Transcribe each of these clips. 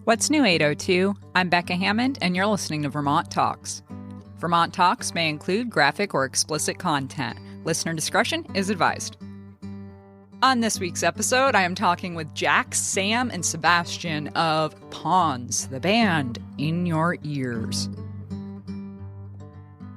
What's new, 802? I'm Becca Hammond, and you're listening to Vermont Talks. Vermont Talks may include graphic or explicit content. Listener discretion is advised. On this week's episode, I am talking with Jack, Sam, and Sebastian of Pons, the band in your ears.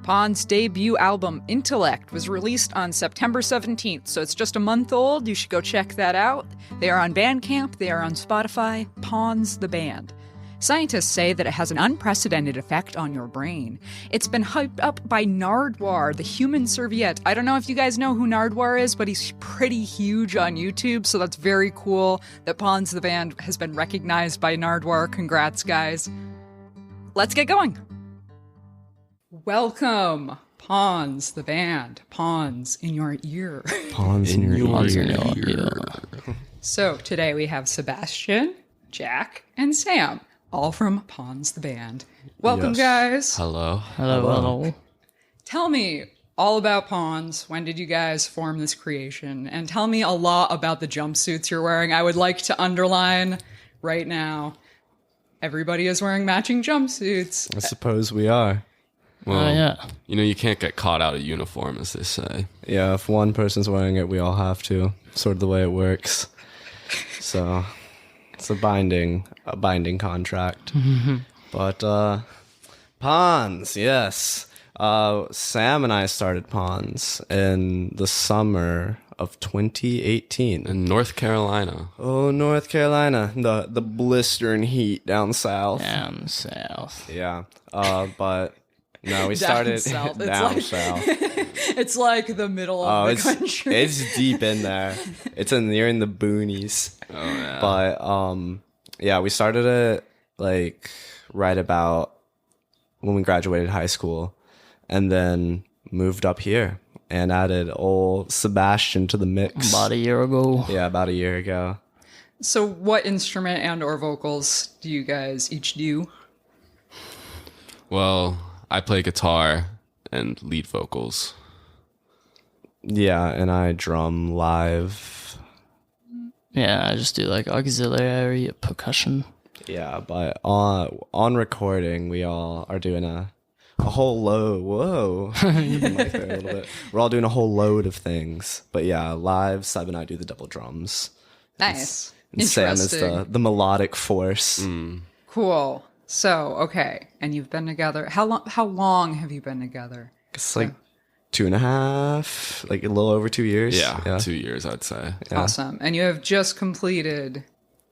Pons' debut album, Intellect, was released on September 17th, so it's just a month old. You should go check that out. They are on Bandcamp, they are on Spotify, Pons the band. Scientists say that it has an unprecedented effect on your brain. It's been hyped up by Nardwuar, the human serviette. I don't know if you guys know who Nardwuar is, but he's pretty huge on YouTube, so that's very cool that Pons the band has been recognized by Nardwuar. Congrats, guys. Let's get going. Welcome, Pons, the band. Pons in your ear. Pons in your ear. So today we have Sebastian, Jack, and Sam, all from Pons, the band. Welcome, guys. Hello. Hello. Tell me all about Pons. When did you guys form this creation? And tell me a lot about the jumpsuits you're wearing. I would like to underline right now, everybody is wearing matching jumpsuits. I suppose we are. Well, yeah. You know, you can't get caught out of uniform, as they say. Yeah, if one person's wearing it, we all have to. Sort of the way it works. So, it's a binding contract. But, Pons, yes. Sam and I started Pons in the summer of 2018. In North Carolina. Oh, North Carolina. The blistering heat down south. Down south. Yeah. But... No, we started south. down south. It's like the middle of the country. It's deep in there. You're in the boonies. Oh, yeah. But yeah, we started it like right about when we graduated high school, and then moved up here and added old Sebastian to the mix. About a year ago. Yeah, about a year ago. So what instrument and or vocals do you guys each do? Well, I play guitar and lead vocals. Yeah, and I drum live. Yeah, I just do like auxiliary percussion. Yeah, but on recording, we all are doing a whole load. Whoa. Like there a little bit. We're all doing a whole load of things. But yeah, live, Seb and I do the double drums. Nice. And Sam is the melodic force. Cool. So, okay. And you've been together. How long have you been together? It's like 2.5, like a little over 2 years. Yeah. 2 years, I'd say. Yeah. Awesome. And you have just completed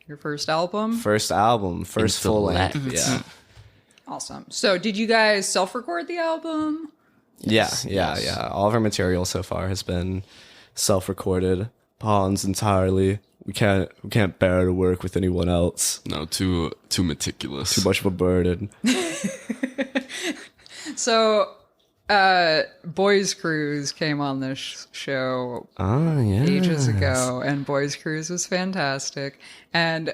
your first album? First full length. Yeah. Awesome. So did you guys self-record the album? Yes. Yeah. All of our material so far has been self-recorded. Pons entirely. We can't bear to work with anyone else. No, too meticulous. Too much of a burden. So, Boys Cruise came on this show ages ago, and Boys Cruise was fantastic. And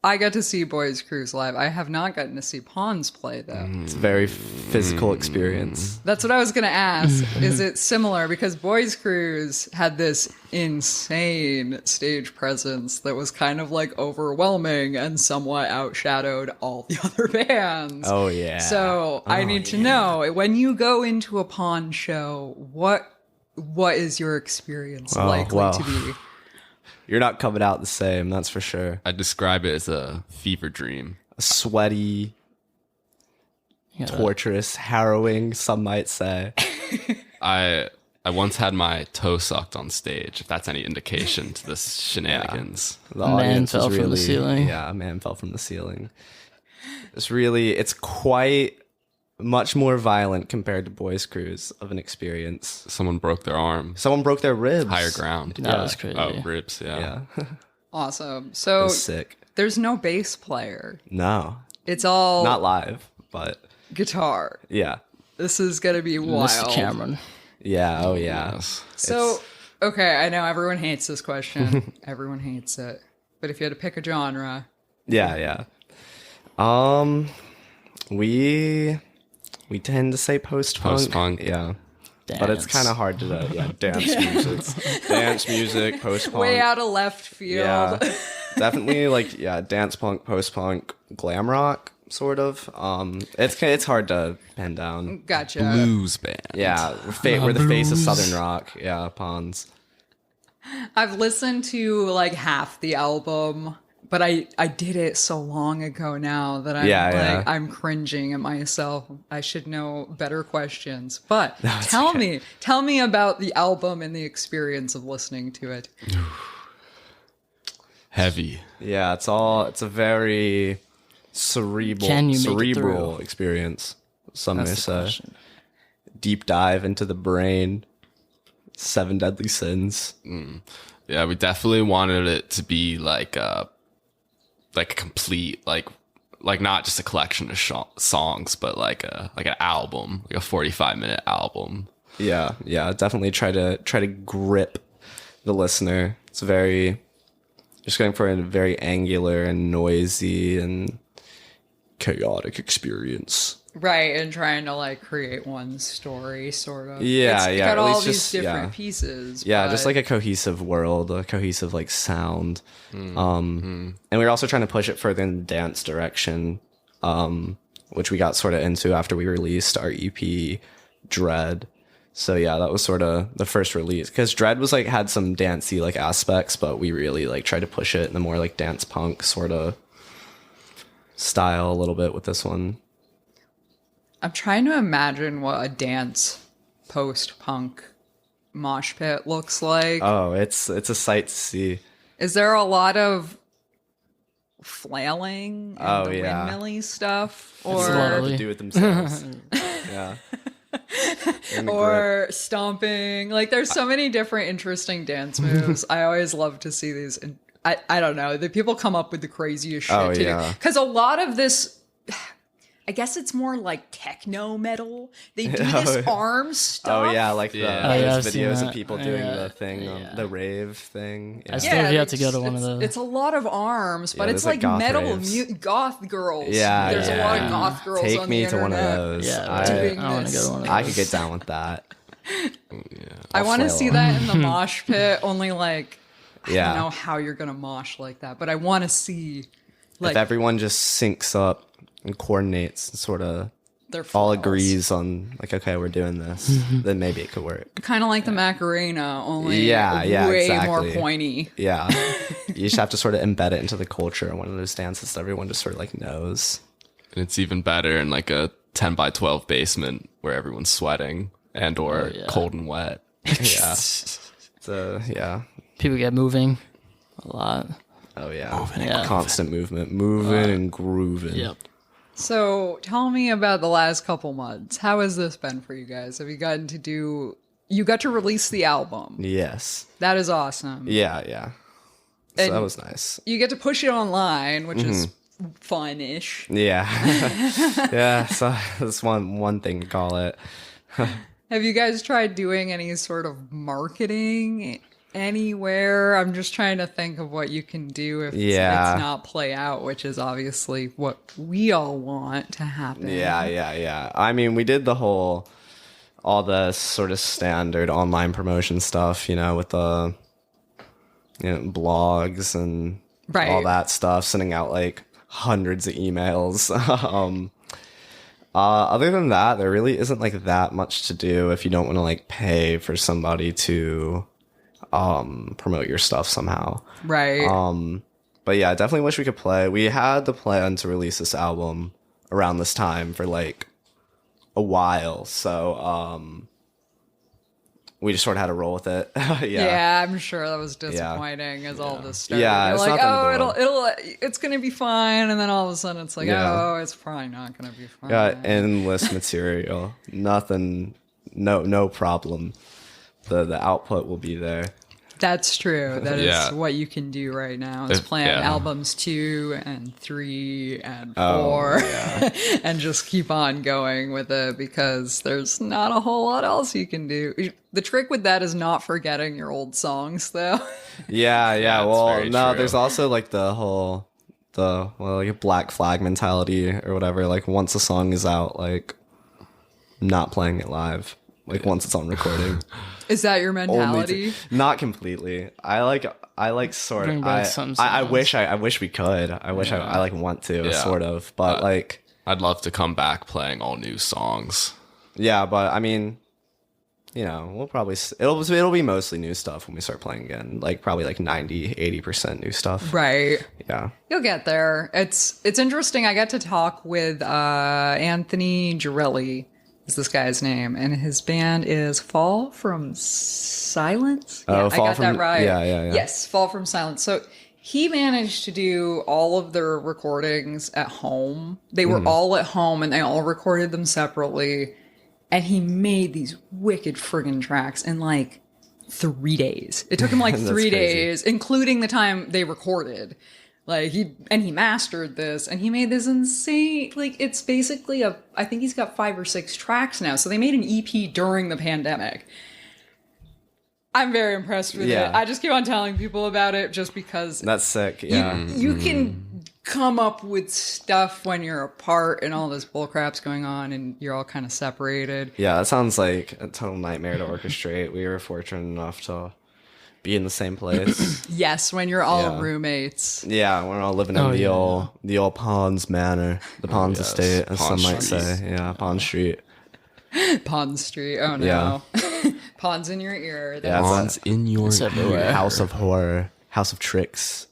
I got to see Boys Cruise live. I have not gotten to see Pons play, though. It's a very physical experience. That's what I was going to ask. Is it similar? Because Boys Cruise had this insane stage presence that was kind of like overwhelming and somewhat outshadowed all the other bands. Oh, yeah. So I need to know, when you go into a Pons show, what is your experience likely to be? You're not coming out the same, that's for sure. I describe it as a fever dream. A sweaty, torturous, harrowing, some might say. I once had my toe sucked on stage, if that's any indication to this shenanigans. The Man audience fell was from the really, ceiling. Yeah, a man fell from the ceiling. It's quite much more violent compared to Boys Cruise of an experience. Someone broke their arm. Someone broke their ribs. Higher ground. That was crazy. Oh, ribs, yeah. Yeah. Awesome. It So was sick. there's no bass player. No. It's all Not live, but guitar. yeah. This is going to be wild. Mr. Cameron. Yeah, oh yeah. Yes. So, okay, I know everyone hates this question. Everyone hates it. But if you had to pick a genre. Yeah. We tend to say post-punk. Post-punk. Yeah. Dance. But it's kind of hard to dance music. Dance music, post-punk. Way out of left field. Yeah. Definitely like dance punk, post punk, glam rock sort of. It's hard to pin down. Gotcha. Blues band. Yeah, we're the face of southern rock. Yeah, Pons. I've listened to like half the album, but I did it so long ago now that I'm cringing at myself. I should know better questions. But tell me about the album and the experience of listening to it. Heavy. Yeah, it's a very cerebral experience. Some may say. Deep dive into the brain. 7 deadly sins. Yeah, we definitely wanted it to be like a complete like not just a collection of songs, but like an album, like a 45-minute album. Yeah, definitely try to grip the listener. It's very just going for a very angular and noisy and chaotic experience. Right, and trying to like create one story, sort of. Yeah, it's yeah. got all these different pieces. Yeah, but... just like a cohesive world, a cohesive like sound. And we were also trying to push it further in the dance direction, which we got sort of into after we released our EP, Dread. So yeah, that was sort of the first release because Dread was like had some dancey like aspects, but we really like tried to push it in the more like dance punk sort of style a little bit with this one. I'm trying to imagine what a dance post-punk mosh pit looks like. Oh, it's a sight to see. Is there a lot of flailing and the windmilly stuff? It's Or lovely. to do it themselves. Yeah. Or stomping. Like there's so many different interesting dance moves. I always love to see these. And I don't know. The people come up with the craziest shit too. Because a lot of this, I guess it's more like techno metal. They do this arm stuff. Oh yeah, like I've those seen videos that. of people doing the thing, the rave thing. I still have yet to go to one of those. It's a lot of arms, but it's there's, like like, goth metal raves. goth girls. Yeah, There's a lot of goth girls Take on me the to one of internet. those. Yeah, I want to go to one of those. I could get down with that. I want to flail see on. that in the mosh pit. Only like I Yeah. don't know how you're gonna mosh like that, but I want to see like If everyone just syncs up and coordinates and sort of their all flails. agrees on like, okay, we're doing this, then maybe it could work. Kind of like the Macarena, only Yeah, way exactly. more pointy. Yeah. You just have to sort of embed it into the culture. One of those dances that everyone just sort of like knows. And it's even better in like a 10 by 12 basement where everyone's sweating and or cold and wet. Yeah. So, yeah. People get moving a lot. Oh, yeah. Yeah. Constant movement. Moving and grooving. Yep. So tell me about the last couple months. How has this been for you guys? Have you gotten to do? You got to release the album. Yes. That is awesome. Yeah. So And that was nice. You get to push it online, which is fun-ish. Yeah. Yeah. So that's one thing to call it. Have you guys tried doing any sort of marketing anywhere? I'm just trying to think of what you can do if it's not play out, which is obviously what we all want to happen. Yeah. I mean, we did all the sort of standard online promotion stuff, with the blogs and all that stuff, sending out like hundreds of emails. Other than that, there really isn't like that much to do if you don't want to like pay for somebody to promote your stuff somehow. Right. But yeah, I definitely wish we could play. We had the plan to release this album around this time for like a while, so we just sort of had to roll with it. Yeah, I'm sure that was disappointing as all this started. Yeah, You're it's like, not the it's gonna be fine, and then all of a sudden it's like, Yeah. it's probably not gonna be fine. Got endless material. Nothing, no problem. The output will be there. That's true. That is Yeah. what you can do right now is If- plan yeah. albums 2 and 3 and 4 and just keep on going with it because there's not a whole lot else you can do. The trick with that is not forgetting your old songs though. Yeah. it's Well, very no, true. there's also like like a black flag mentality or whatever. Like once a song is out, like not playing it live. Like once it's on recording. Is that your mentality? Not completely. I like sort Bring of. back some I sounds. wish we could. I wish I like want to Yeah. sort of, but like I'd love to come back playing all new songs. yeah. But I mean, we'll probably it'll be mostly new stuff when we start playing again. Like probably like 90-80% new stuff. Right. Yeah. You'll get there. It's interesting. I got to talk with Anthony Girelli, is this guy's name, and his band is Fall from Silence. Oh, I Fall got that from- right. yeah. Yes, Fall from Silence. So he managed to do all of their recordings at home. They were all at home, and they all recorded them separately. And he made these wicked friggin' tracks in like 3 days. It took him like That's 3 crazy. days, including the time they recorded. Like he mastered this, and he made this insane. Like it's basically I think he's got 5 or 6 tracks now. So they made an EP during the pandemic. I'm very impressed with Yeah. it. I just keep on telling people about it just because That's sick. Yeah. you can come up with stuff when you're apart and all this bullcrap's going on and you're all kind of separated. Yeah, that sounds like a total nightmare to orchestrate. We were fortunate enough to be in the same place. Yes, when you're all Yeah. roommates. Yeah, we're all living in Oh, the old Pons Manor, the Pons yes. Estate, as Pons some might Street. say. Yeah, Pons Street. Pons Street. Oh no. Yeah. Pons in your ear. Yeah, That's, Pons in your It's everywhere. House of Horror, House of Tricks.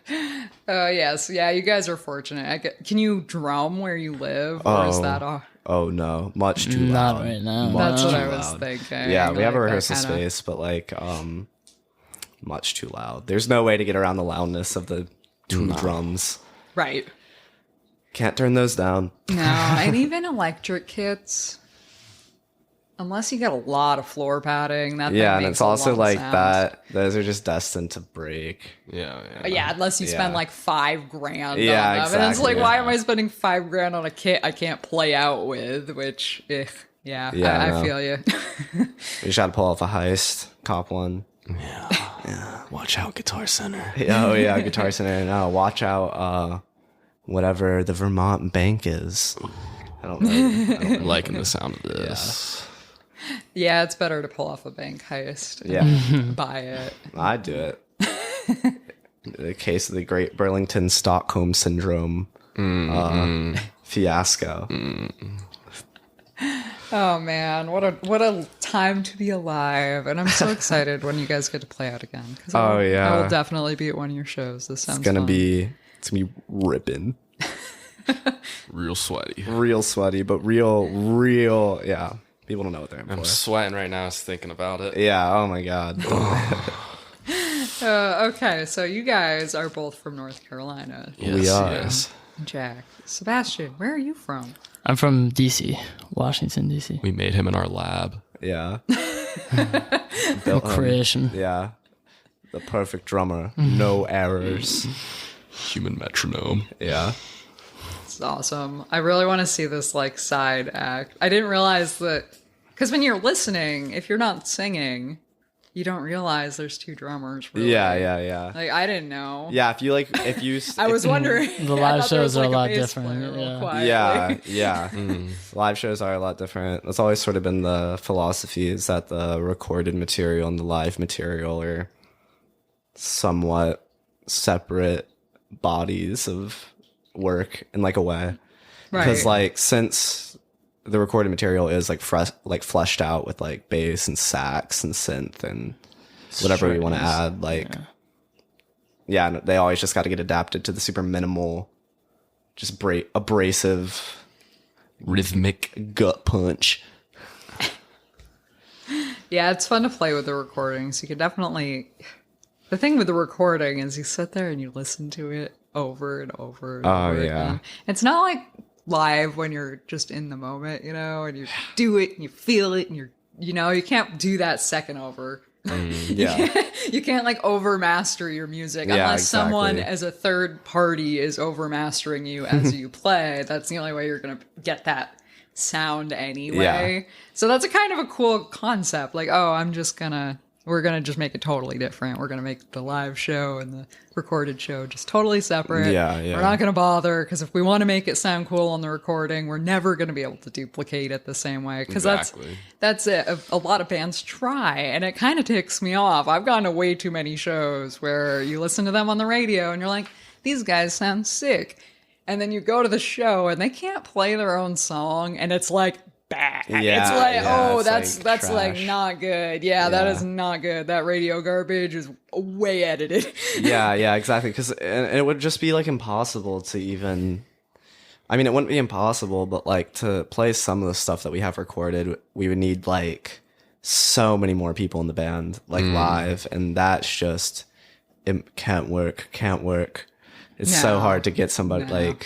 Oh yes. Yeah, you guys are fortunate. Can you drum where you live? Or is that all? Oh no, much too Not loud. right now. That's Much what too I was loud. thinking. Yeah, we have a Like, that rehearsal kinda- space, but like much too loud. There's no way to get around the loudness of the two drums. Right. Can't turn those down. No, and even electric kits, unless you get a lot of floor padding, that thing Yeah, and makes it's a also lot of like sounds. that. Those are just destined to break. Yeah. Yeah, unless you spend Yeah. like $5,000 Yeah, on them. And it's like, exactly, why yeah. am I spending $5,000 on a kit I can't play out with? Which, yeah, Yeah, I no. feel you. We just had to pull off a heist, cop one. Watch out, Guitar Center. Oh yeah, Guitar Center. No, watch out. Whatever the Vermont Bank is. I don't know. I'm liking the sound of this. Yeah, it's better to pull off a bank heist. Yeah, Buy it. I'd do it. The case of the Great Burlington Stockholm Syndrome fiasco. Oh man, what a time to be alive! And I'm so excited when you guys get to play out again. 'Cause Oh, I yeah. will definitely be at one of your shows. This sounds It's gonna fun. be ripping, Real sweaty. real sweaty, but real. Yeah, people don't know what they're in I'm for. sweating right now just thinking about it. Yeah. Oh my god. Okay, so you guys are both from North Carolina. Yes, We are. Yes. Jack, Sebastian, where are you from? I'm from DC, Washington, DC. We made him in our lab. Yeah. Creation. Yeah. The perfect drummer. No errors. Human metronome. Yeah. It's awesome. I really want to see this like side act. I didn't realize that because when you're listening, if you're not singing, you don't realize there's 2 drummers. Really. Yeah. Like I didn't know. Yeah, if you I was wondering. The I live thought there was, shows are a like, lot bass different, player real yeah. quietly. Yeah. Live shows are a lot different. That's always sort of been the philosophy, is that the recorded material and the live material are somewhat separate bodies of work in like a way. Because Right. like since the recorded material is like fleshed out with like bass and sax and synth and whatever we want to Strings. add, like yeah, they always just got to get adapted to the super minimal, just abrasive Rhythmic. gut punch. Yeah, it's fun to play with the recordings. You could definitely. The thing with the recording is you sit there and you listen to it over and over and Oh, over yeah. again. It's not like live when you're just in the moment, and you do it and you feel it and you can't do that second over. Yeah. You can't like overmaster your music Yeah, unless someone exactly. as a third party is overmastering you as you play. That's the only way you're going to get that sound anyway. Yeah. So that's a kind of a cool concept. Like, oh, I'm just going to we're going to just make it totally different. We're going to make the live show and the recorded show just totally separate. Yeah, yeah. We're not going to bother because if we want to make it sound cool on the recording, we're never going to be able to duplicate it the same way. Because Exactly. that's it. A lot of bands try, and it kind of ticks me off. I've gone to way too many shows where you listen to them on the radio and you're like, these guys sound sick. And then you go to the show and they can't play their own song, and it's like, bad. Yeah, it's like, yeah, oh, it's that's like trash. not good. Yeah, that Yeah. is not good. That radio garbage is way edited. Yeah, exactly. Because it would just be like impossible to even. I mean, it wouldn't be impossible, but like to play some of the stuff that we have recorded, we would need like so many more people in the band, like live, and that's just it can't work. It's so No. hard to get somebody No. like.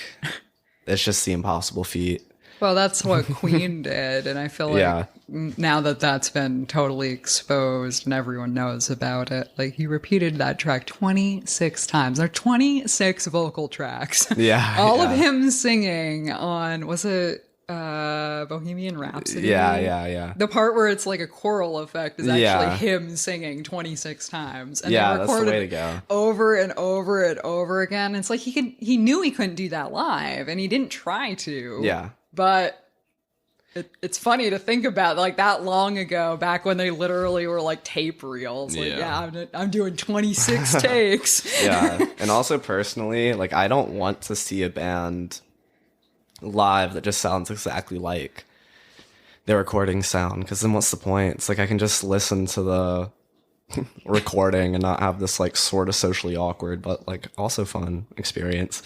It's just the impossible feat. Well, that's what Queen did, and I feel like Yeah. now that that's been totally exposed and everyone knows about it, like he repeated that track 26 times. There are 26 vocal tracks. Yeah, All of yeah. him singing on, was it Bohemian Rhapsody? Yeah. The part where it's like a choral effect is actually Yeah. him singing 26 times. And Yeah, they that's the recorded way to go. over and over and over again. It's like he knew he couldn't do that live, and he didn't try to. Yeah. But it's funny to think about, like, that long ago, back when they literally were like tape reels. Like, Yeah. I'm doing 26 takes. Yeah. And also personally, like I don't want to see a band live that just sounds exactly like their recording sound, because then what's the point? It's like I can just listen to the recording and not have this like sort of socially awkward but like also fun experience.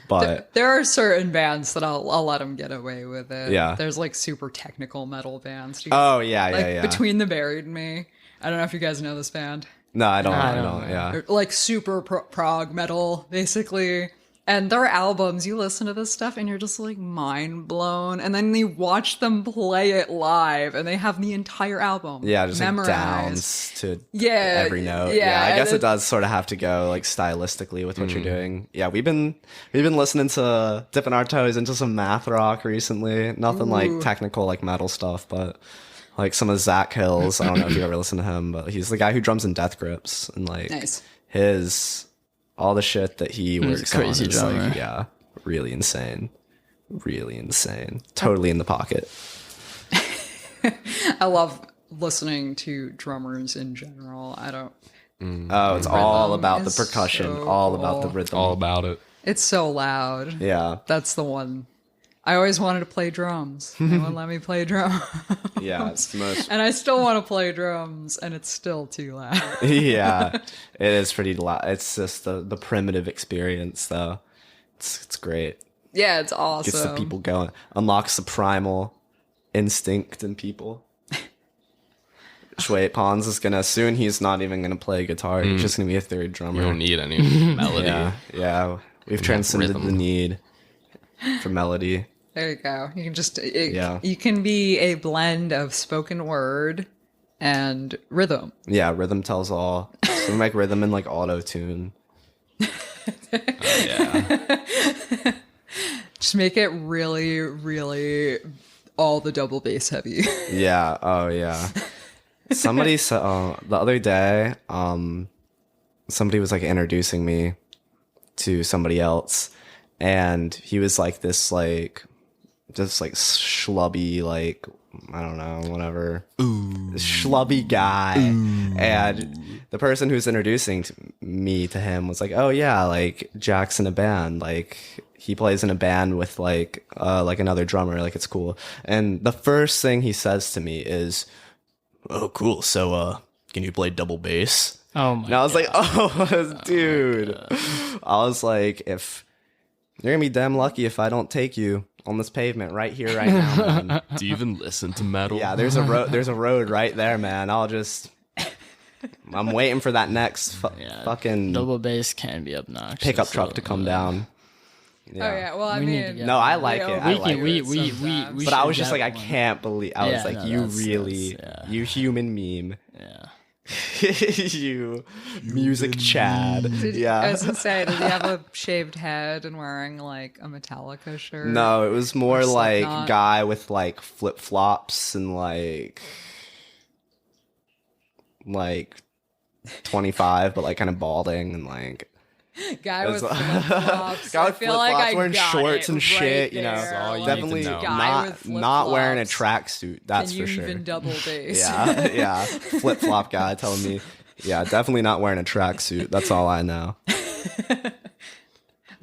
But There are certain bands that I'll let them get away with it. Yeah. There's like super technical metal bands. Dude. oh yeah, like yeah. Between the Buried and Me. I don't know if you guys know this band. No, I don't. I I don't don't. know. Yeah. They're like super prog metal, basically. And their albums, you listen to this stuff and you're just like mind blown. And then you watch them play it live and they have the entire album Yeah, just like memorized. downs to Yeah, every note. yeah, I guess and it does sort of have to go like stylistically with what you're doing. Yeah, we've been listening to dipping our toes into some math rock recently. Nothing like technical like metal stuff, but like some of Zach Hill's. I don't know if you ever listened to him, but he's the guy who drums in Death Grips, and like Nice. all the shit that he works on crazy is drummer. like, yeah, really insane. Totally in the pocket. I love listening to drummers in general. I don't. Oh, it's all Rhythm about the is percussion, so all about the cool. rhythm. All about it. It's so loud. Yeah. That's the one. I always wanted to play drums. They wouldn't let me play drums. Yeah, it's the most. And I still want to play drums, and it's still too loud. Yeah, it is pretty loud. It's just the primitive experience, though. It's great. Yeah, it's awesome. Gets the people going. Unlocks the primal instinct in people. Wait, Pons is gonna soon. He's not even gonna play guitar. He's just gonna be a third drummer. We don't need any melody. Yeah. We've transcended rhythm. the need for melody. There you go. You can just Yeah. You can be a blend of spoken word and rhythm. Yeah, rhythm tells all. So we make rhythm in like auto tune. Yeah. Just make it really, really all the double bass heavy. Yeah. Oh, yeah. Somebody said the other day, somebody was like introducing me to somebody else, and he was like this like just like schlubby, like I don't know, whatever, schlubby guy. And the person who's introducing me to him was like, oh yeah, like Jack's in a band, like he plays in a band with like another drummer, like it's cool. And the first thing he says to me is, oh cool, so can you play double bass? Oh my And I was like, oh dude. I was like, if you're gonna be damn lucky if I don't take you on this pavement right here, right now, man. Do you even listen to metal? Yeah, there's a road right there, man. I'm waiting for that next fucking double bass can be obnoxious. pickup truck so, to come down. Yeah. Oh yeah, well I We need to mean, get- No, I like it. I like it. we But I was should just like, get I one. can't believe. I was Yeah, like, no, you that's- really, yeah. you human meme, Yeah. you music Chad. I Yeah. was gonna say, did he have a shaved head and wearing like a Metallica shirt? No, it was more like Slipknot. guy with like flip flops and like like 25, but like kind of balding and like Guy with It's- flip-flops. guy I with feel like flip-flops, I wearing got shorts it and shit, you know. there. That's all you Like, definitely need to know. guy with not wearing a flip-flops. tracksuit. That's Can for you sure. even double bass? Yeah, yeah. Flip flop guy telling me, yeah, definitely not wearing a tracksuit. That's all I know.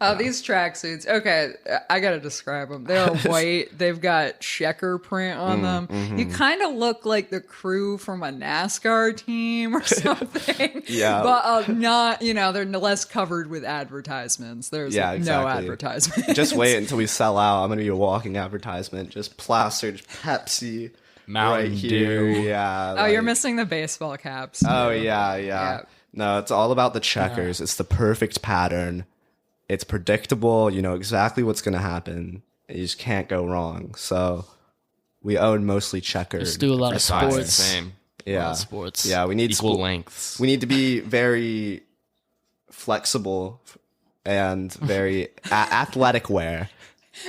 Oh, these tracksuits. Okay, I gotta describe them. They're white. They've got checker print on them. You kind of look like the crew from a NASCAR team or something. Yeah. But not, they're less covered with advertisements. There's Yeah, no exactly. advertisement. Just wait until we sell out. I'm gonna be a walking advertisement. Just plastered Pepsi Mountain right here. Dew. Yeah. Oh, you're like- missing the baseball caps. Oh too. yeah. Yeah. No, it's all about the checkers. It's the perfect pattern. It's predictable. You know exactly what's gonna happen. You just can't go wrong. So we own mostly checkered. Just do a lot of attire. Size the sports. same. Yeah. Sports. Yeah, we need Equal school- lengths. We need to be very flexible and very athletic wear.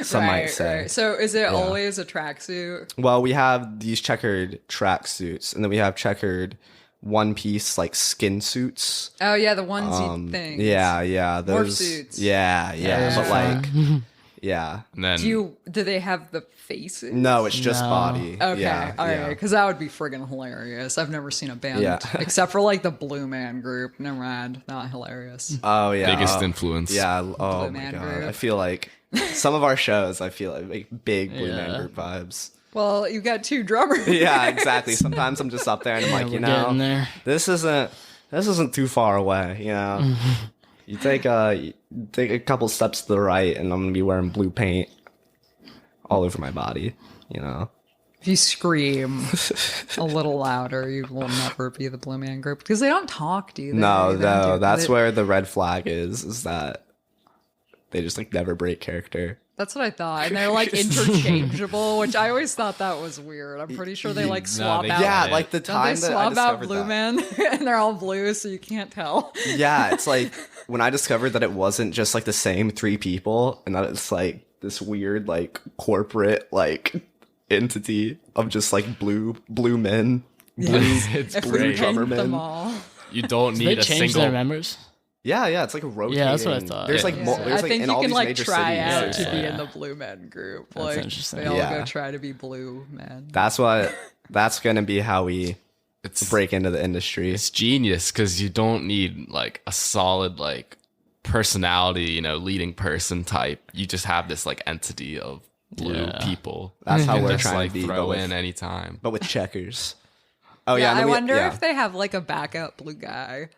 Some might say. Right. So is it always a tracksuit? Well, we have these checkered tracksuits, and then we have checkered one-piece like skin suits. Oh yeah, the onesie things. Yeah, those. suits. Yeah, those but are like, yeah. And then Do they have the faces? No, it's just No. body. Okay, Yeah, all right, yeah. because that would be friggin' hilarious. I've never seen a band Yeah. except for like the Blue Man Group. Never mind, not hilarious. Oh yeah. biggest oh, influence. Yeah. Oh Blue my Man god. Group. I feel like some of our shows. I feel like big Blue Man Yeah. Group vibes. Well, you got two drummers. Yeah, exactly. Sometimes I'm just up there and I'm like, we're you getting know, there. this isn't too far away. You know, you take a couple steps to the right, and I'm gonna be wearing blue paint all over my body. You know, If you scream a little louder, you will never be the Blue Man Group because they don't talk, do they? no, They don't no, do- that's they- where the red flag is that they just like never break character. That's what I thought, and they're like interchangeable, which I always thought that was weird. I'm pretty sure they like swap they out. Yeah, it. like the Don't time they that I swap out discovered blue that. men and they're all blue, so you can't tell. Yeah, it's like when I discovered that it wasn't just like the same three people, and that it's like this weird like corporate like entity of just like blue men, It's If we great. drummer paint them men. all. You don't They need a change single. their members. Yeah, it's like a rotating. Yeah, that's what I thought. There's like, Yeah. there's I like think in you all can these like major try cities. out there's, to be yeah. in the blue men group. That's Like interesting. they all Yeah. go try to be blue men. That's gonna be how we It's break into the industry. It's genius because you don't need like a solid like personality, leading person type. You just have this like entity of blue Yeah. people. That's how You we're just trying like to be, throw but in with, anytime. but with checkers. Oh yeah, Yeah, and then I we- wonder yeah. if they have like a backup blue guy.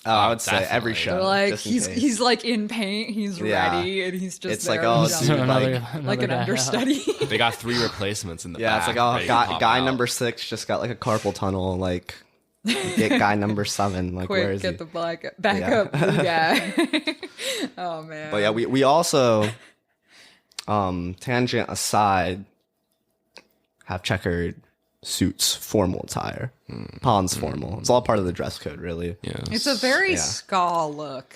Oh, I would say every Definitely. show. They're like just in he's case. he's like in paint, he's Yeah. ready, and he's just It's there like, oh, jumping. dude, Another like an guy out. understudy. They got 3 replacements in the Yeah, back. it's like, ready to guy pop guy out. number 6 just got like a carpal tunnel. Like, get guy number 7. Like, where Quick, is get he? the backup blue guy. Oh man. But yeah, we also, tangent aside, have checkered suits, formal attire, Pons formal. It's all part of the dress code, really. Yeah. it's a very Yeah. ska look.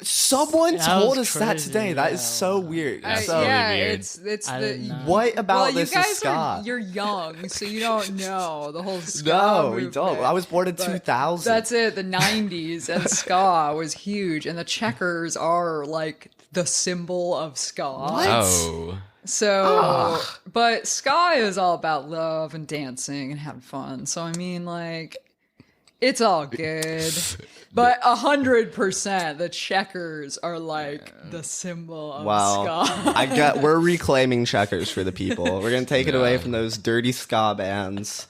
Someone That told was us that crazy, today. That is yeah. so weird. I- So, yeah, weird. it's I the didn't know. what about well, this you guys is ska? you're young, so you don't know the whole ska No, we movement. don't. I was born in But 2000. That's it. The 90s and ska was huge, and the checkers are like the symbol of ska. Oh. So, but ska is all about love and dancing and having fun. So, I mean, like, it's all good. But 100%, the checkers are like the symbol of Wow. ska. We're reclaiming checkers for the people. We're gonna take it away from those dirty ska bands,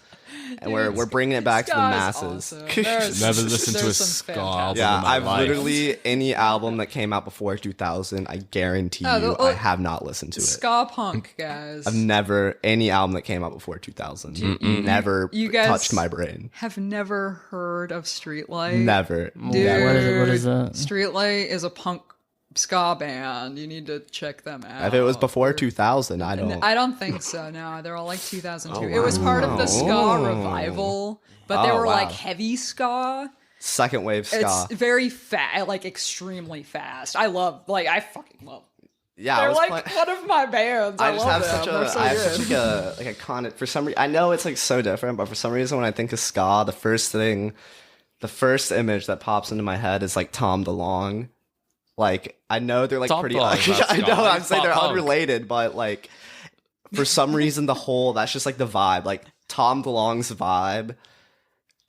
and we're bringing it back to the Ska is masses. awesome. There's- Never listened to a there's some ska fantastic- album. Yeah, in my I've life. literally any album that came out before 2000. I guarantee Oh, you, the- I have not listened to it. Ska punk, guys. I've never any album that came out before 2000. Never you guys touched my brain. have never heard of Streetlight? Never. Dude, Never. What is that? Streetlight is a punk ska band. You need to check them out. If it was before 2000, I don't. I don't think so. No, they're all like 2002. Oh, It was part of the ska wow. revival, but they Oh, were wow. like heavy ska. Second wave ska. It's very fast, like extremely fast. I fucking love Yeah, I They're was like playing. one of my bands. I just love have them. such They're a, so I have good. such like a con. For some reason, I know it's like so different, but for some reason, when I think of ska, the first image that pops into my head is like Tom DeLonge. Like I know they're like Tom pretty. DeLonge's not I ska, know I'm he's saying they're pop punk. unrelated, but like for some reason, that's just like the vibe. Like Tom DeLonge's vibe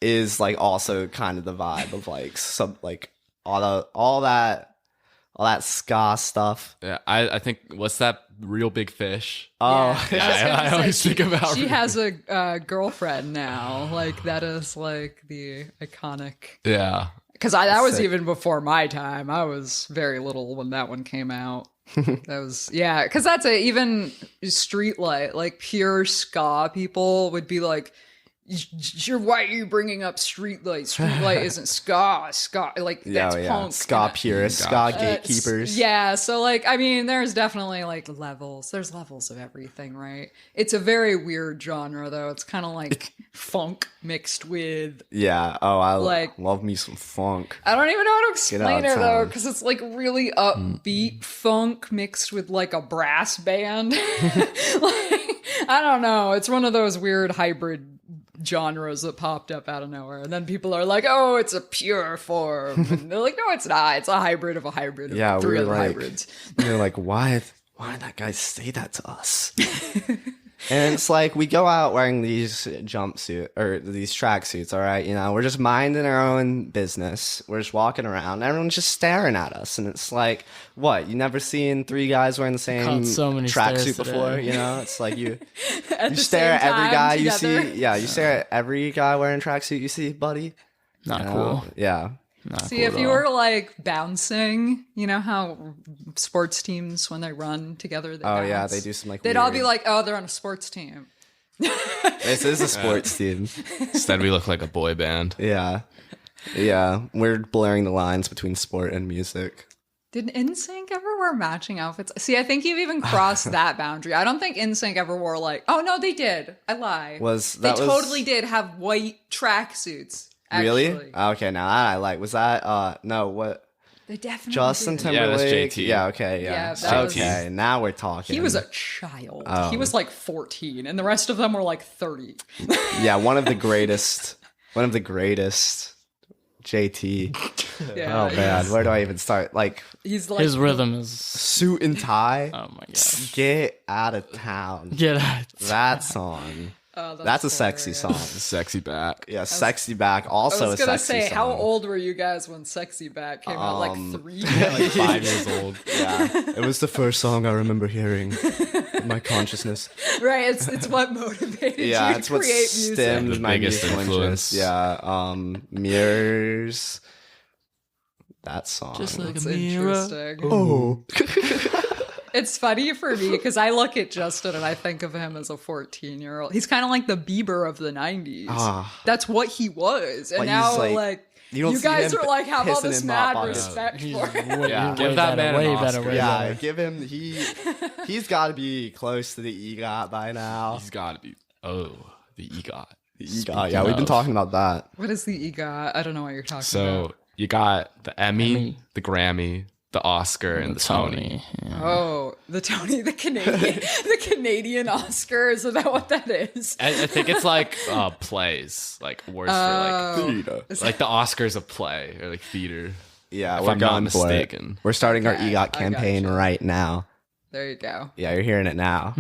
is like also kind of the vibe of like some like all that ska stuff. Yeah, I think what's that Real Big Fish? Oh, Yeah, I was gonna I say, always think about She her. has a girlfriend now. Like that is like the iconic. Yeah. Because that was Sick. even before my time. I was very little when that one came out. That was because that's even Streetlight, like pure ska people would be like, why are you bringing up Streetlight? Streetlight isn't ska. Like that's punk. ska purists, ska gatekeepers. Yeah, so like I mean, there's definitely like levels. There's levels of everything, right? It's a very weird genre, though. It's kind of like funk mixed with. Yeah. Oh, I Like- love me some funk. I don't even know how to out explain of it though, town. because it's like really upbeat funk mixed with like a brass band. Like I don't know. It's one of those weird hybrid genres that popped up out of nowhere, and then people are like, "Oh, it's a pure form," and they're like, "No, it's not. It's a hybrid of a hybrid of Yeah, we three were other like, hybrids." They're like, why did that guy say that to us? And it's like we go out wearing these these tracksuits, all right? You know, we're just minding our own business. We're just walking around. Everyone's just staring at us, and it's like, what? You never seen three guys wearing the same Caught so many stares tracksuit before? today. You know, it's like you At you the stare same at every time guy together. you see. Yeah, you stare at every guy wearing a tracksuit you see, buddy. Not You know? cool. Yeah. Not See, cool if at you all. were like bouncing, you know how sports teams when they run together, they Oh yeah, bounce? they do some like. They'd all be weird- like, "Oh, they're on a sports team." This is a sports team. Instead, we look like a boy band. Yeah. Yeah. We're blurring the lines between sport and music. Did NSYNC ever wear matching outfits? See, I think you've even crossed that boundary. I don't think NSYNC ever wore like. Oh no, they did. I lie. They totally did have white tracksuits. Really? Actually. Okay, now that I like. Was that no, what They definitely Justin did. Yeah, that's Timberlake? JT. Yeah, okay, Yeah, yeah. that was- Okay, now we're talking. He was a child. Oh. He was like 14, and the rest of them were like 30. Yeah, one of the greatest. JT. Yeah, Oh man, where do I even start? Like he's like His rhythm is. suit and tie. Oh my god. Get out of town. Get out. That song. Oh, That's a sexy hilarious. song. Sexy back. Yeah, sexy back. I Also was a gonna sexy say, song. how old were you guys when "Sexy Back" came out? Like 3. Like 5 years old. Yeah, it was the first song I remember hearing in my consciousness. Right, it's what motivated Yeah, you to it's what create music. stemmed The my biggest musical influence. interest. Yeah, Mirrors. That song. Just like It's a mirror. interesting. oh, It's funny for me because I look at Justin and I think of him as a 14-year-old. He's kind of like the Bieber of the 90s. Ah. That's what he was. And But he's now, like- like, you don't you see guys him are like, have all pissing this in mad mop respect He's for him. way, Yeah. Give that man way an better, Oscar. way yeah. better. Give him he's got to be close to the EGOT by now. He's got to be. Oh, the EGOT. The EGOT. Yeah, we've been talking about that. What is the EGOT? I don't know what you're talking So about. you got the Emmy, Emmy. the Grammy, the Oscar, and the Tony. Yeah. Oh, the Tony, the Canadian, the Canadian Oscar. Is that what that is? I think it's like plays, like awards for like the Oscars of play or like theater. Yeah, If we're I'm not going for it. mistaken. We're starting our Okay, EGOT I campaign gotcha. right now. There you go. Yeah, you're hearing it now.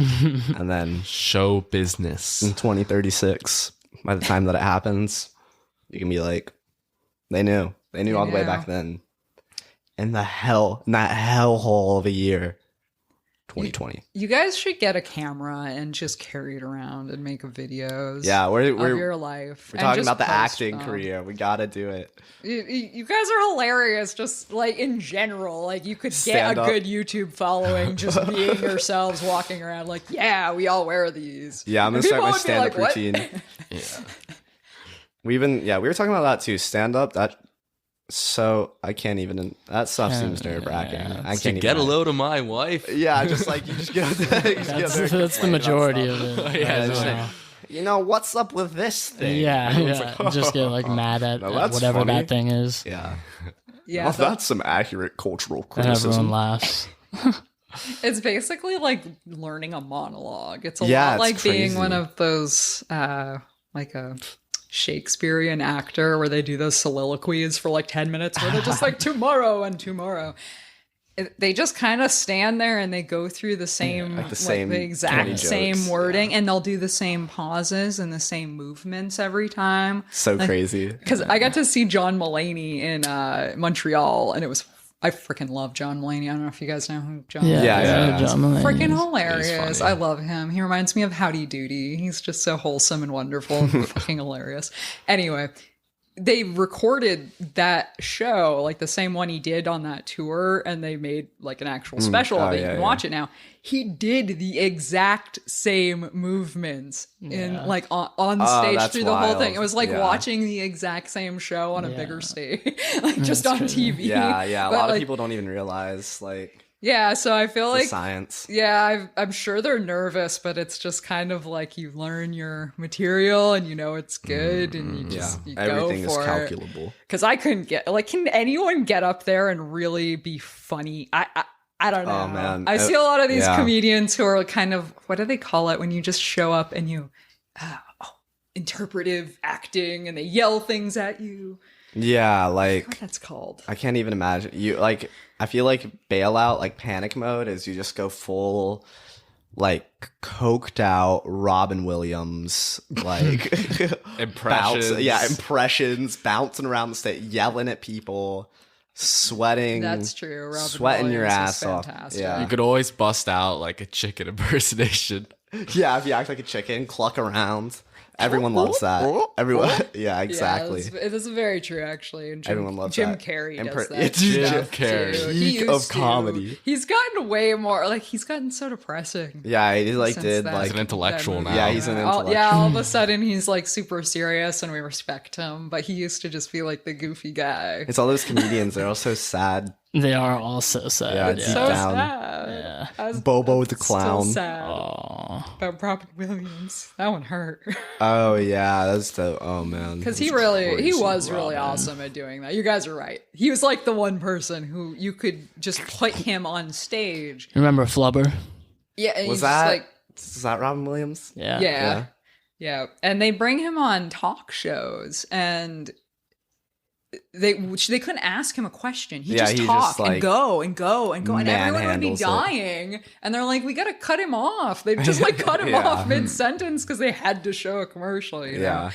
And then Show business. in 2036, by the time that it happens, you can be like, they knew all the way knew. back then. In that hellhole of a year, 2020. You guys should get a camera and just carry it around and make videos. Yeah, of we're your life. we're and talking just about the post acting them. career. We gotta do it. You guys are hilarious, just like in general. Like you could Stand get a up. good YouTube following just being yourselves walking around like, yeah, we all wear these. Yeah, I'm gonna And start my people would be stand-up like, "What?" routine. Yeah. We were talking about that too. Stand up. So I can't even. That stuff seems nerve wracking. yeah. I To can't get a even. load of my wife. Yeah, just like you just get up there. You just get up there and That's the complain about majority stuff. of it. Yeah, just Yeah. like, you know what's up with this thing? Yeah, Everyone's yeah. like, Just get like mad at, Now that's whatever funny. that thing is, Yeah. Yeah, Well, that's some accurate cultural and everyone criticism. laughs. It's basically like learning a monologue. It's a Yeah, lot it's like being crazy. one of those like a Shakespearean actor where they do those soliloquies for like 10 minutes where they're just like tomorrow and tomorrow. They just kind of stand there and they go through the same, like the same the 20 exact same jokes, wording, and they'll do the same pauses and the same movements every time. So crazy. Because I got to see John Mulaney in Montreal, and I freaking love John Mulaney. I don't know if you guys know who John Yeah, Mulaney Yeah. John Mulaney freaking is- hilarious. funny. I love him. He reminds me of Howdy Doody. He's just so wholesome and wonderful and fucking hilarious. Anyway, they recorded that show, like the same one he did on that tour, and they made like an actual special of it. You can watch it now. He did the exact same movements in like on stage that's through the whole thing. wild. It was like Yeah. watching the exact same show on a bigger stage, like just That's on crazy. TV. Yeah, yeah. A But, lot of like, people don't even realize like Yeah, so I feel the like science. yeah, I'm sure they're nervous, but it's just kind of like you learn your material and you know it's good, and you just you Everything go is for it. calculable. Because I couldn't get like, can anyone get up there and really be funny? I don't know. Oh, man. I see a lot of these yeah. comedians who are kind of, what do they call it when you just show up and you interpretive acting and they yell things at you? Yeah, like What that's called? I can't even imagine. You like I feel like bailout, like panic mode is you just go full like coked out Robin Williams like Impressions. impressions, bouncing around the stage, yelling at people, sweating. That's true. Robin sweating your Williams ass is off. fantastic. Yeah. You could always bust out like a chicken impersonation. Yeah, if you act like a chicken, cluck around. Everyone loves that. Everyone, yeah, exactly. Yeah, it is very true, actually. And Everyone loves Jim that. Carrey And does per- that. it's Jim stuff, Carrey. too. He Peak of used to. comedy. He's gotten way more, like, he's gotten so depressing. Yeah, he like Since did that- like He's an intellectual that now. movie. Yeah, he's an All of a sudden he's like super serious and we respect him, but he used to just be like the goofy guy. it's all those comedians. They're all so sad. They are all so sad. Yeah, Yeah. deep So down. sad. Yeah. I was- Bobo the still clown. sad Aw. about Robin Williams. That one hurt. Oh yeah, that's the oh man. Because That's he crazy. was really Robin. awesome at doing that. You guys are right. He was like the one person who you could just put him on stage. Remember Flubber? Yeah, and Was he's just that like, is that Robin Williams? Yeah. yeah. And they bring him on talk shows, and they couldn't ask him a question. He Yeah, just he talk just, like, and go and go and go, and everyone would be manhandles it. dying. And they're like, "We got to cut him off." They just like cut him Yeah. off mid sentence because they had to show a commercial. You know? Yeah.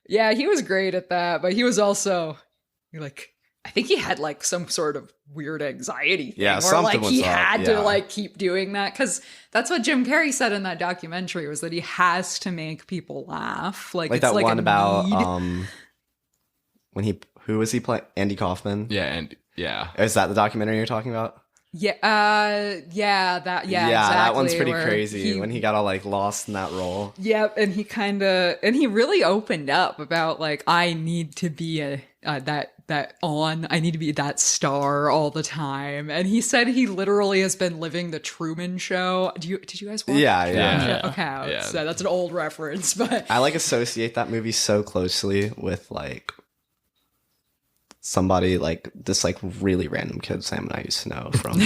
Yeah, he was great at that, but he was also like, I think he had like some sort of weird anxiety thing, Yeah, where something like was he up, had to yeah. like keep doing that, because that's what Jim Carrey said in that documentary, was that he has to make people laugh. Like Like it's that like one a about need. when who was he playing? Andy Kaufman. Yeah, and yeah. Is that the documentary you're talking about? Yeah, that exactly, that one's pretty where crazy when he got all like lost in that role. Yep, and he really opened up about like, I need to be I need to be that star all the time. And he said he literally has been living the Truman Show. Did you guys watch? Yeah, Truman yeah. Show? Yeah. Okay, Yeah. so that's an old reference, but I like associate that movie so closely with like somebody like this like really random kid Sam and I used to know from.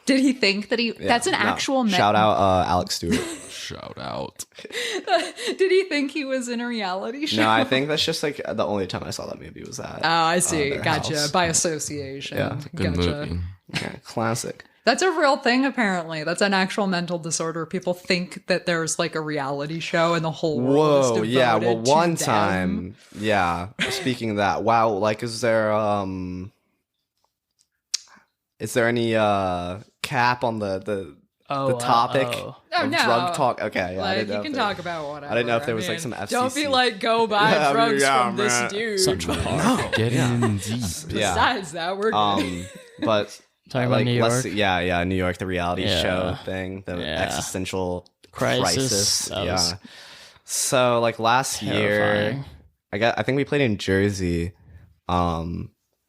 did he think that that's an No. actual shout out Alex Stewart. Shout out. Did he think he was in a reality show? No, I think that's just like the only time I saw that movie was at. Oh, I see. their Gotcha. house. By association. Yeah, Good Gotcha. movie. Yeah, classic. That's a real thing, apparently. That's an actual mental disorder. People think that there's like a reality show and the whole world is Whoa, devoted yeah. Well, to one them. time, yeah. Speaking of that, wow. Like, is there any cap on the topic? Oh, of no. drug talk? Okay, yeah. I Like, didn't know you if can there- talk about whatever. I didn't know if there was, like, some Don't be FCC. like, go buy Yeah, drugs yeah, from this man. dude. Such hard. Get in deep. Yeah. Besides that, we're good. But Talking like, about New let's York. see- yeah, New York, the reality Yeah. show thing, the Yeah. existential Crisis. crisis. That Yeah. was So like last year, terrifying. I think we played in Jersey,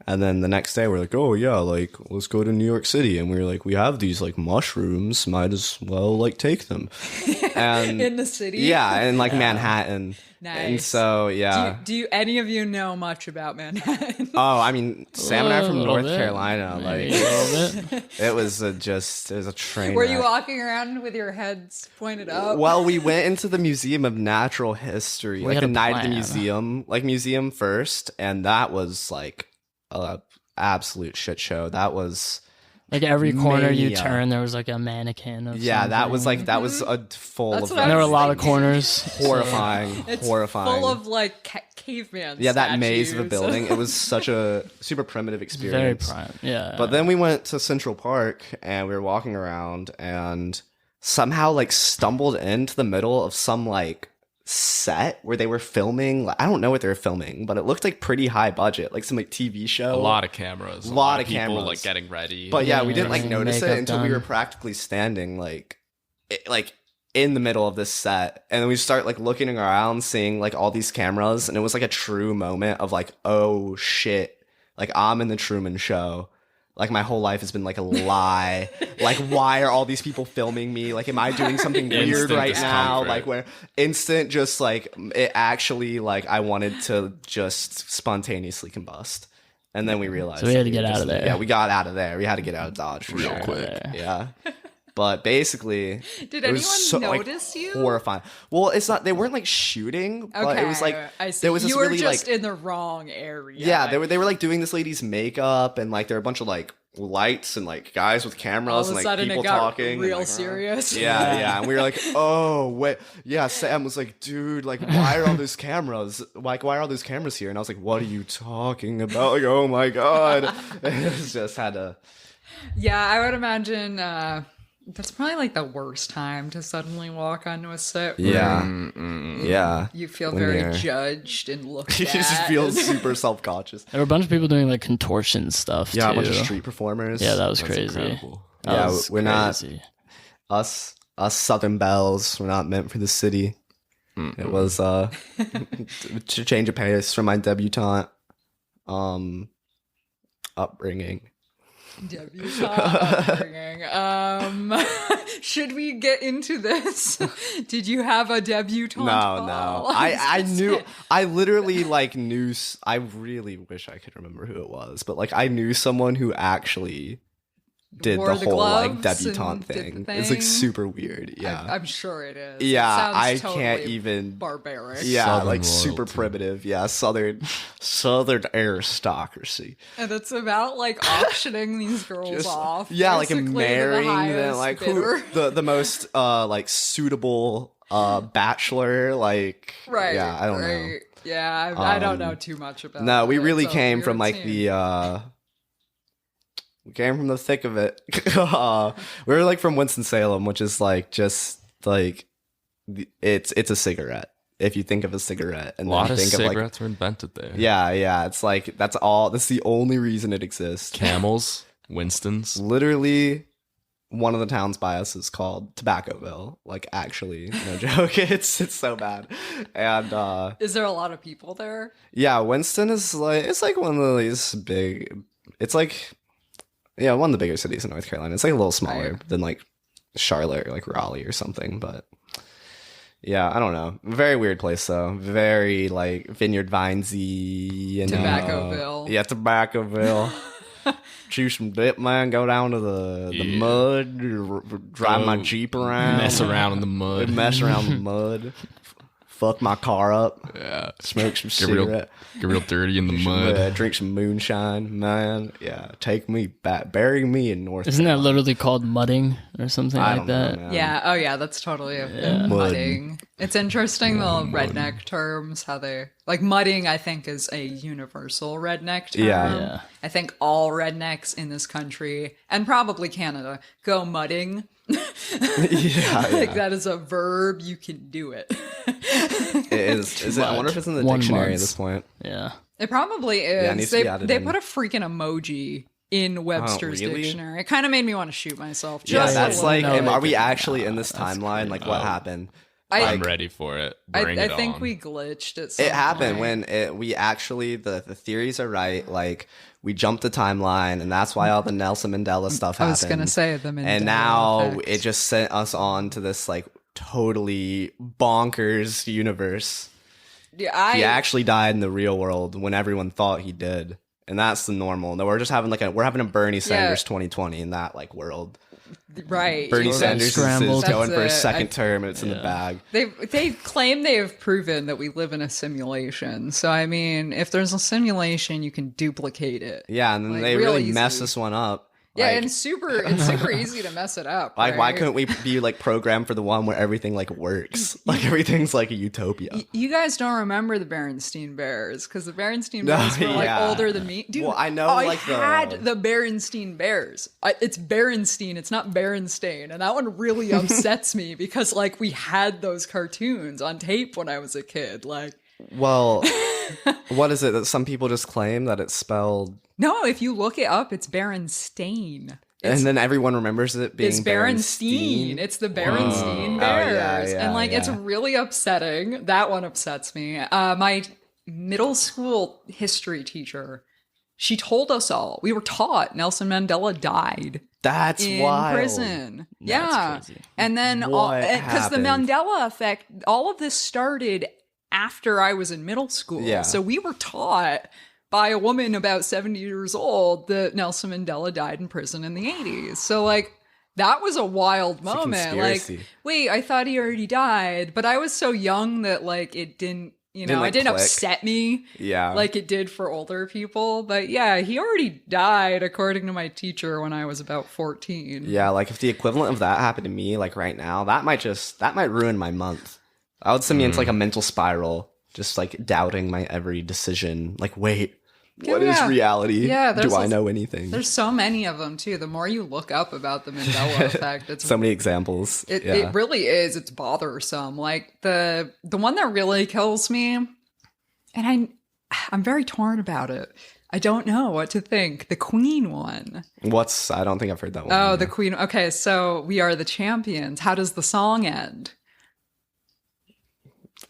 And then the next day we're like, oh yeah, like let's go to New York City. And we were like, we have these like mushrooms, might as well like take them. And In the city? yeah, in like Manhattan. Nice. And so yeah. Do you any of you know much about Manhattan? Oh, I mean, Sam and I are from little North bit. Carolina. Maybe Like a little bit. it was a train Were wreck. you walking around with your heads pointed up? Well, we went into the Museum of Natural History, like had the a night of the plan. museum first, and that was like a absolute shit show. That was Like every corner you Mania. turn, there was like a mannequin of yeah, that was something. like that was a full That's of what I And there were a was lot of thinking. corners. horrifying, It's horrifying. full of like caveman yeah, that maze of a statues. building. It was such a super primitive Very experience. prime. Yeah. But then we went to Central Park and we were walking around and somehow like stumbled into the middle of some like set where they were filming. Like, I don't know what they were filming, but it looked like pretty high budget, like some like TV show. A lot of cameras. A Lot of people cameras. like getting ready. But yeah, we Yeah, didn't like yeah, notice it makeup until we done. were practically standing like in the middle of this set, and then we start like looking around, seeing like all these cameras, and it was like a true moment of like, oh shit, like I'm in the Truman Show. Like my whole life has been like a lie. Like why are all these people filming me? Like am I doing something weird Instant right now? discomfort. Like where instant just like it actually like I wanted to just spontaneously combust. And then we realized So we had that to get were out of there. Yeah, we got out of there. We had to get out of Dodge for Real sure. quick. Yeah. But basically, Did it was anyone so, like, notice you? horrifying. Well, it's not. They weren't like shooting, but Okay, it was like I see. there was this you were really just like in the wrong area. yeah. They were like doing this lady's makeup, and like there were a bunch of like lights and like guys with All cameras of a and like sudden, people it got talking. real and, like, serious. Yeah, and we were like, oh wait, yeah. Sam was like, dude, like why are all those cameras? Like why are all those cameras here? And I was like, what are you talking about? Like oh my god, it was just had to. Yeah, I would imagine that's probably like the worst time to suddenly walk onto a set. Where Yeah. you feel When very you're- judged and looked You at. just feel super self-conscious. there were a bunch of people doing like contortion stuff. Yeah, too. a bunch of street performers. Yeah, that was That's crazy. incredible. That Yeah, was we're not- crazy. us Southern belles were not meant for the city. It was to change of pace from my debutante upbringing. Debutante upbringing. Should we get into this? Did you have a debutante? No. ball? I knew. I literally like knew. I really wish I could remember who it was, but like I knew someone who actually did Wore the the whole like gloves debutante and did the thing. It's like thing? super weird. Yeah. I'm sure it is. Yeah, It sounds I totally can't even- barbaric. Yeah, Southern like super royalty. primitive. Yeah, southern aristocracy. And it's about like auctioning these girls Just- off. yeah, like basically, to the marrying them, highest like bidder. who the most like suitable bachelor. Like Right. Yeah, I don't know. right. Yeah, I don't know too much about. No, we it. really It's a came weird from like scene. the we came from the thick of it. We were like from Winston-Salem, which is like just like it's a cigarette. If you think of a cigarette and A lot then of think of like cigarettes were invented there. yeah, it's like that's the only reason it exists. Camels, Winston's. Literally one of the towns by us is called Tobaccoville. Like actually, no joke. It's so bad. And Is there a lot of people there? yeah, Winston is like it's like one of these big it's like yeah, one of the bigger cities in North Carolina. It's like a little smaller Right. than like Charlotte or like Raleigh or something, but yeah, I don't know. Very weird place though. Very like Vineyard Vinesy, you know. Tobaccoville. Yeah, Tobaccoville. Chew some dip, man. Go down to the Yeah. mud, drive my Go Jeep around, Mess around in the mud. mess around in the mud, fuck my car up, Yeah. smoke some Get real, cigarette. get real dirty in the mud. Drink some moonshine, man. Yeah, take me back, bury me in North. Isn't that Carolina. literally called mudding or something I like don't know, that? man. Yeah. Oh, yeah. That's totally a mudding. It's interesting the redneck terms, how they like mudding. I think is a universal redneck term. Yeah. I think all rednecks in this country and probably Canada go mudding. Yeah, Like that is a verb. You can do it. it is. Is it? I wonder if it's in the 1 dictionary month. at this point. Yeah. It probably it needs is. to be They added they in. put a freaking emoji in Webster's really? dictionary. It kind of made me want to shoot myself. Yeah, Just a that's little like. No, bit. they are we didn't. actually in this timeline? Like, what happened? I'm ready for it. Bring I it think on. we glitched at some It happened point. when we actually the theories are right. Like we jumped the timeline, and that's why all the Nelson Mandela stuff I happened. was gonna say the Mandela and now effect. it just sent us on to this like totally bonkers universe. Yeah, He actually died in the real world when everyone thought he did, and that's the normal. No, we're just having we're having a Bernie Sanders 2020 in that like world. right. Bernie Or that Sanders is scrambled. going for his That's it. second term, and it's in the bag. They claim they have proven that we live in a simulation. So I mean, if there's a simulation, you can duplicate it. Yeah, and then Like, they real really mess easy. this one up. Yeah, Like, and it's super easy to mess it up. like, why right? couldn't we be like programmed for the one where everything like works? Like everything's like a utopia. You guys don't remember the Berenstain Bears because the Berenstain No, Bears were like yeah. older than me. Dude, Well, I know, I like, had the Berenstain Bears. It's Berenstein, it's not Berenstain, and that one really upsets me because like we had those cartoons on tape when I was a kid. Like, Well, what is it that some people just claim that it's spelled, no, if you look it up, it's Berenstain. and then everyone remembers it being It's Berenstein. It's the Berenstein Oh, yeah, Bears. yeah, and like it's yeah. really upsetting. That one upsets me. My middle school history teacher, she told us all. We were taught Nelson Mandela died That's in wild. prison. That's Yeah. crazy. And then What because the happened? Mandela effect, all of this started after I was in middle school. Yeah. So we were taught by a woman about 70 years old that Nelson Mandela died in prison in the 80s. So like that was a wild moment. Like, conspiracy. wait, I thought he already died, but I was so young that like it didn't, Didn't, like, it didn't click. upset me Yeah. like it did for older people. But yeah, he already died according to my teacher when I was about 14. Yeah, like if the equivalent of that happened to me, like right now, that might ruin my month. I would send me into like a mental spiral, just like doubting my every decision. Like, wait, what is Yeah. reality? Yeah, Do there's I know anything? There's so many of them too. The more you look up about the Mandela effect, it's So many examples. it really is. It's bothersome. Like the one that really kills me, and I'm very torn about it. I don't know what to think. The Queen one. I don't think I've heard that one. Oh, the Queen. Okay, so We Are the Champions. How does the song end?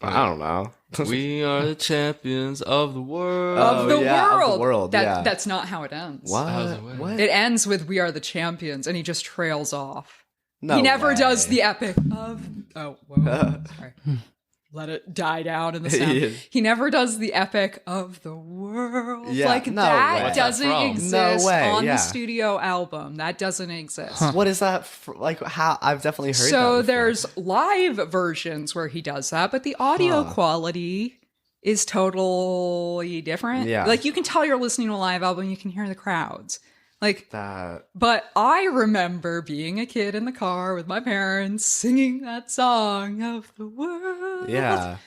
I don't know. We are the champions of the world. Of the world. Of the world, yeah. That's not how it ends. What? It ends with We Are the Champions, and he just trails off. No he never way. does the epic of. Oh, whoa. Sorry. Let it die down in the sound. Yeah. He never does the epic of the world. Yeah, like no that way. What's that doesn't from? exist No way, on yeah. the studio album. That doesn't exist. What is that? Like, how? I've definitely heard that. So before. there's live versions where he does that, but the audio quality is totally different. Yeah. Like you can tell you're listening to a live album, you can hear the crowds. Like that. but I remember being a kid in the car with my parents singing that song of the world. Yeah.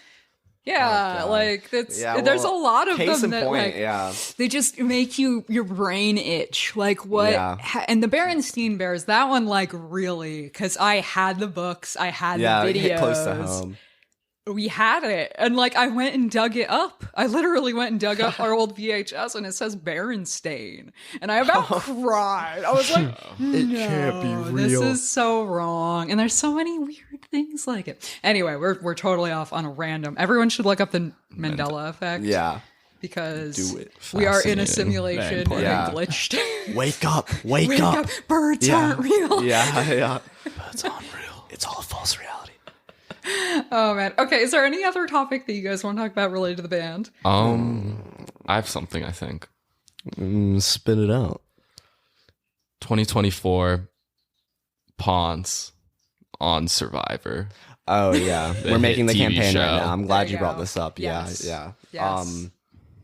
Yeah, God. like that's Yeah, there's a well, lot of case them in that point, like yeah. they just make your brain itch. Like what? Yeah. And the Berenstain Bears, that one like really, because I had the books, I had Yeah, the it videos. hit close to home. We had it, and like I went and dug it up. I literally went and dug up our old VHS, and it says Berenstain, and I about cried. I was like, It can't be "No, This real." is so wrong." And there's so many weird things like it. Anyway, we're totally off on a random. Everyone should look up the Mandela effect. Yeah. Because Do it. we are in a Fascinating. simulation Very and important. Yeah. it glitched. Wake up. Wake, Wake up. up. Birds Yeah. aren't real. Yeah. It's unreal. It's all a false reality. Oh man. Okay, is there any other topic that you guys want to talk about related to the band? I have something, I think. Spit it out. 2024 Pons on Survivor. Oh yeah, we're hit making the TV campaign show. right now. I'm glad There you you brought go. this up. Yes. Yeah. Yes.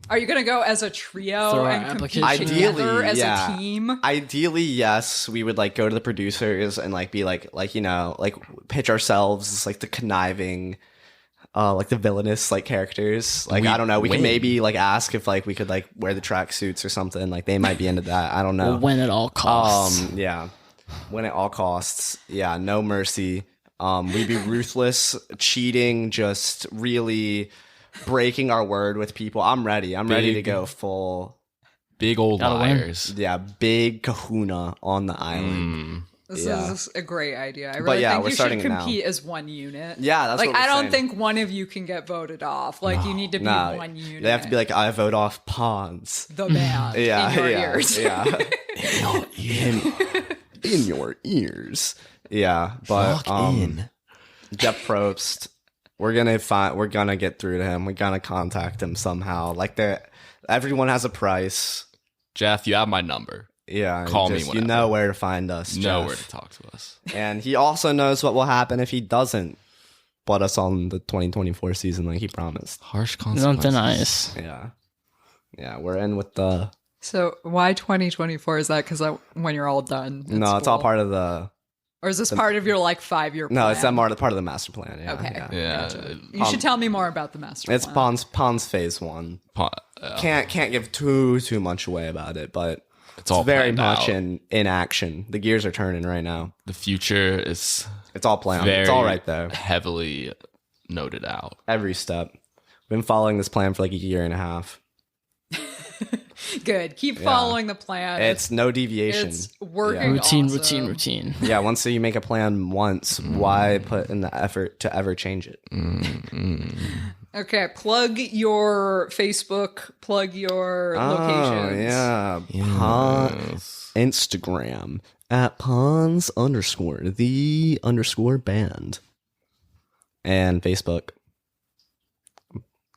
Are you gonna go as a trio Throw our and compete application. together Ideally, as yeah. a team? Ideally, yes, we would like go to the producers and like be like you know like pitch ourselves as like the conniving, like the villainous like characters. Like We I don't know, we win. could maybe like ask if like we could like wear the track suits or something. Like they might be into that. I don't know. When at all costs. Yeah, when at all costs. Yeah, no mercy. We'd be ruthless, cheating, just really breaking our word with people. I'm ready. I'm ready to Big- go full. Big old Gotta win. liars. Yeah, big kahuna on the island. This Yeah. is a great idea. I But really yeah, think we're you should starting it now. compete as one unit. Yeah, that's like what we're I don't saying. think one of you can get voted off. Like you need to be No, one unit. they have to be like, I vote off Pons. the band Yeah, in your yeah, ears. yeah. in your ears. Yeah, but Jeff Probst, we're gonna get through to him. We're gonna contact him somehow. Like everyone has a price. Jeff, you have my number. Yeah, Call me you whenever. know where to find us. Know Jeff. where to talk to us. And he also knows what will happen if he doesn't put us on the 2024 season like he promised. Harsh consequences. Something nice. Yeah, we're in with the. So why 2024? Is that because when you're all done? No, it's all part of the. Or is this part of your like 5-year plan? No, it's that part of the master plan. Yeah, Okay. yeah. Yeah. Gotcha. You should tell me more about the master It's plan. Pons phase 1. Can't give too much away about it, but It's all very planned much out. in action. The gears are turning right now. The future is It's all planned. very It's all right there. heavily noted out. Every step. We've been following this plan for like a year and a half. Good. Keep following the plan. It's no deviation. It's working. Routine, awesome. routine. Yeah, once you make a plan once, why put in the effort to ever change it? Okay, plug your Facebook, plug your locations. Oh, yeah. Instagram at Pons_the_band. And Facebook.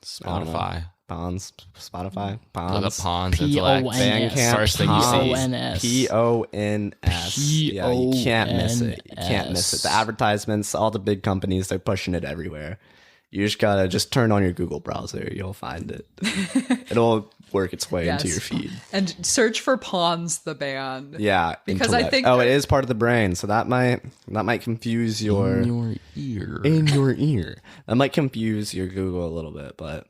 Spotify. Pons. Spotify. Look up Pons. Pons. P-O-N-S. Intellect. Bandcamp. First thing you see. P-O-N-S. Pons. Yeah, you can't miss it. You can't miss it. The advertisements, all the big companies, they're pushing it everywhere. You just gotta turn on your Google browser. You'll find it. It'll work its way into Yes. your feed. And search for Pons the band. Yeah, Because I intellect. think- it is part of the brain, so that might confuse your In your ear. in your ear. That might confuse your Google a little bit, but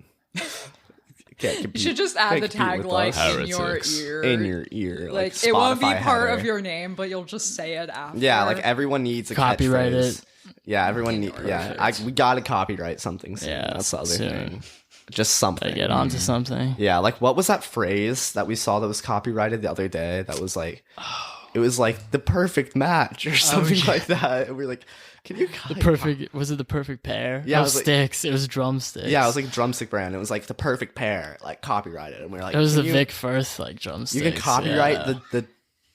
You should just add the tagline in your Heretics. ear. in your ear. Like it won't be Spotify part header. of your name, but you'll just say it after. Yeah, like everyone needs a Copyright catchphrase. it. Yeah, everyone needs. Yeah, we gotta copyright something soon. Yeah, That's the other soon. thing. Just something. Gotta get onto something. Yeah, like what was that phrase that we saw that was copyrighted the other day? That was like, it was like the perfect match or something like that. And we were like, can you? Was it the perfect pair? Yeah, it No was like- sticks. It was drumsticks. Yeah, it was like a drumstick brand. It was like the perfect pair, like copyrighted, and we were like, It was can the you- Vic Firth like drumsticks. You can copyright yeah.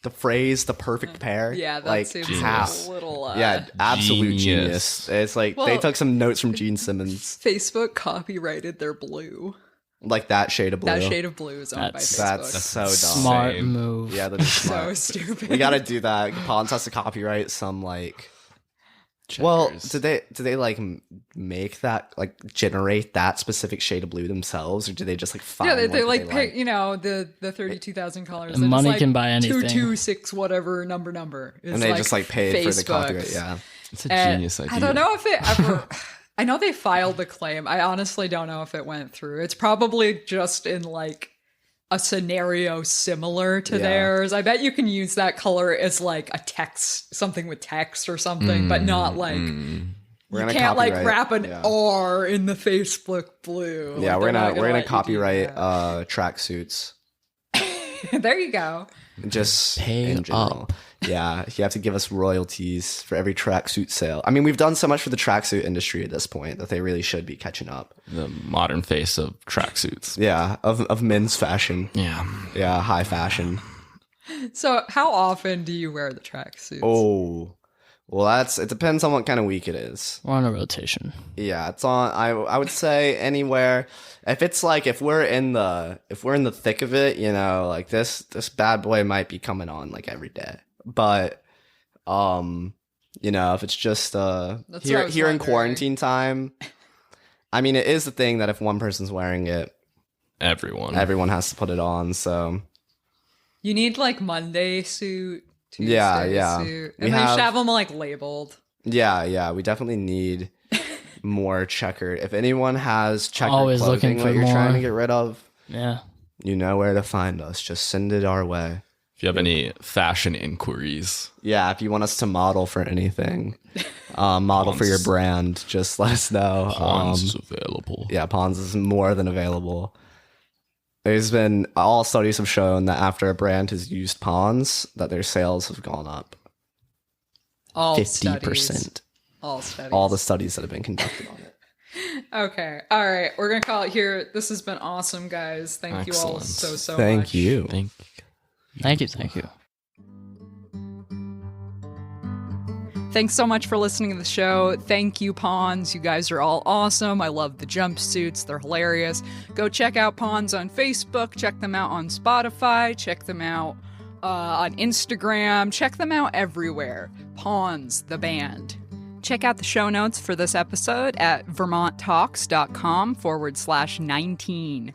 the phrase "the perfect pair." Yeah, that like seems how? a little. Yeah, absolute Genius. genius. It's like they Well- took some notes from Gene Simmons, Facebook copyrighted their blue. like that shade of blue. That shade of blue is owned by That's- Facebook. That's so dumb. Smart Insane. move. Yeah, that is so smart. stupid. We gotta do that. Pons has to copyright some like. Well, Checkers. did they like make that, like generate that specific shade of blue themselves, or do they just like find? Yeah, they one like that pick, you know, the 32,000 colors. And it's money like can buy anything. 226 whatever number. It's and they just like paid for the Facebook's. copyright. Yeah, It's a genius idea. I don't know if it ever. I know they filed the claim. I honestly don't know if it went through. It's probably just in like a scenario similar to Yeah. theirs. I bet you can use that color as like a text, something with text or something, but not like We're you gonna can't like copyright- wrap an yeah. R in the Facebook blue. Yeah, Like, we're they're not gonna let you do copyright that. tracksuits. There you go. Just Pay in general. Yeah, you have to give us royalties for every tracksuit sale. I mean, we've done so much for the tracksuit industry at this point that they really should be catching up. The modern face of tracksuits. Yeah, of men's fashion. Yeah. Yeah, high fashion. So, how often do you wear the tracksuits? Oh, well, it depends on what kind of week it is. We're on a rotation. Yeah, it's on. I would say anywhere. If it's like if we're in the thick of it, you know, like this bad boy might be coming on like every day. But, you know, if it's just That's what I here was in wondering. quarantine time, I mean, it is the thing that if one person's wearing it, Everyone. everyone has to put it on. So You need like Monday suit, Tuesday Yeah. suit, We and then you should have- have them like labeled. yeah, we definitely need more checkered. If anyone has checkered Always clothing looking that for you're trying to more. get rid of, Yeah. you know where to find us. Just send it our way. If you have any fashion inquiries, Yeah, if you want us to model for anything, model for your brand, just let us know. Pons is available. Yeah, Pons is more than available. There's been, all studies have shown that after a brand has used Pons, that their sales have gone up. All 50%. studies. All studies. All the studies that have been conducted on it. Okay. All right. We're going to call it here. This has been awesome, guys. Thank you all Excellent. so Thank much. you. Thank you. Thanks so much for listening to the show. Thank you, Pons. You guys are all awesome. I love the jumpsuits. They're hilarious. Go check out Pons on Facebook. Check them out on Spotify. Check them out on Instagram. Check them out everywhere. Pons, the band. Check out the show notes for this episode at vermonttalks.com/19.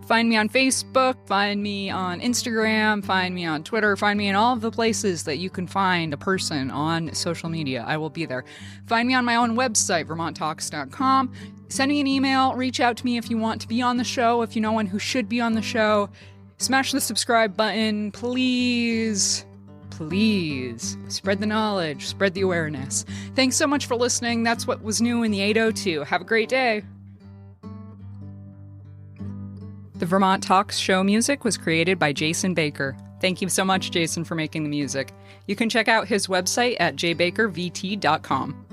Find me on Facebook, find me on Instagram, find me on Twitter, find me in all of the places that you can find a person on social media. I will be there. Find me on my own website, vermonttalks.com. Send me an email, reach out to me if you want to be on the show, if you know one who should be on the show. Smash the subscribe button, please. Please. Spread the knowledge, spread the awareness. Thanks so much for listening. That's what was new in the 802. Have a great day. The Vermont Talks show music was created by Jason Baker. Thank you so much, Jason, for making the music. You can check out his website at jbakervt.com.